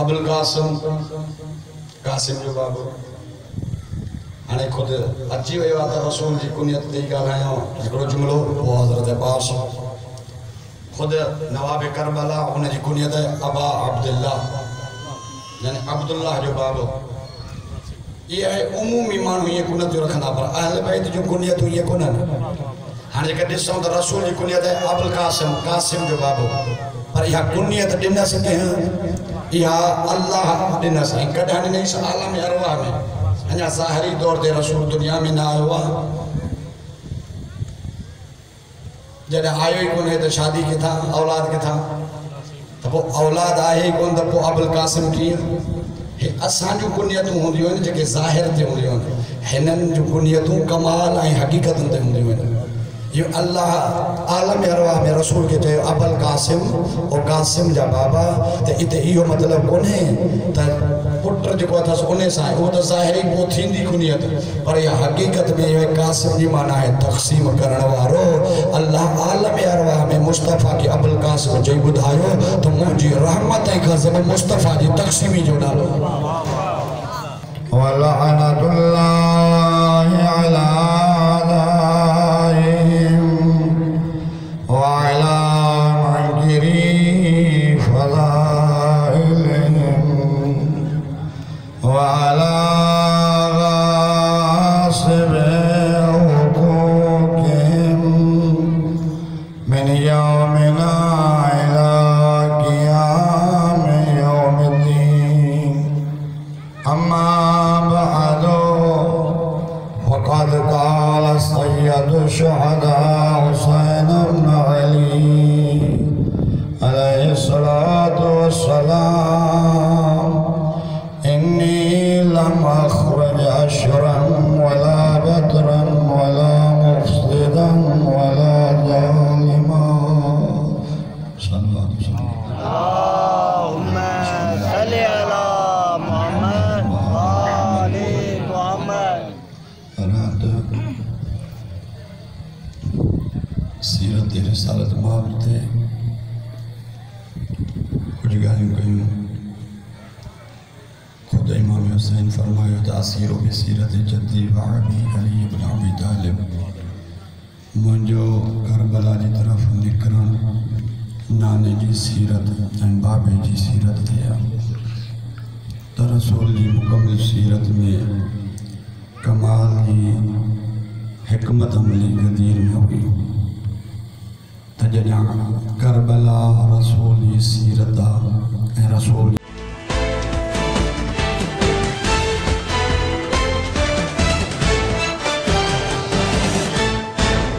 अबुल कासिम जो बाबू हाणे खुद अची वियो आहे त रसूल जी कुनियत ते ॻाल्हायूं हिकिड़ो जुमिलो पोइ हज़रत अब्बास खुद नवाब करबला उन जी कुनियत अबा अब्दुल्ला यानी अब्दुल्ला जो बाबू ये है उमूमी माण्हू ईअं कुनियत रखंदा पर अहल बैत जो कुनियतूं ईअं कोन्हनि। हाणे जेके ॾिसूं त रसूल जी कुनियत है अबुल कासिम जो बाबू पर इहा कुनियत ॾिनसि कंहिं इहा अल्लाह ॾिनसि ऐं कॾहिं ॾिनईसि आलम अरवाह में अञा ज़ाहिरी दौर ते रसूल दुनिया में न आयो आहे। जॾहिं आयो ई कोन्हे त शादी किथां औलाद किथां त पोइ औलाद आहे ई कोन त पोइ अबुल कासिम कीअं। हे असांजूं कुनियतूं हूंदियूं आहिनि जेके ज़ाहिर ते हूंदियूं आहिनि हिननि जूं कुनियतूं कमाल ऐं हक़ीक़तुनि ते हूंदियूं आहिनि। यो अल्लाह आलम अरवाह में रसूल के चयो अबुल कासिम ओ कासिम जा बाबा त इते इहो मतिलब कोन्हे त पुट जेको अथसि उन सां उहो त ज़ाहिरी पोइ थींदी कुनियत पर इहा हक़ीक़त में इहो कासिम जी माना आहे तक़सीम करण वारो। अल्लाह आलम अरवाह में मुस्तफ़ा खे अबुल कासिम चई ॿुधायो त मुंहिंजी रहमत ऐं ग़ज़ब मुस्तफ़ा जी तक़सीमी जो नालो वलअनतुल्लाहि अला मुंहिंजो करबला जी तरफ़ निकिरण नाने जी सीरत ऐं बाबे जी सीरत ते आहे त रसूल जी मुकमिल सीरत में कमाल जी हिकमत अमली गदीर में हुई त जॾहिं करबला रसूल जी सीरत आहे ऐं रसूल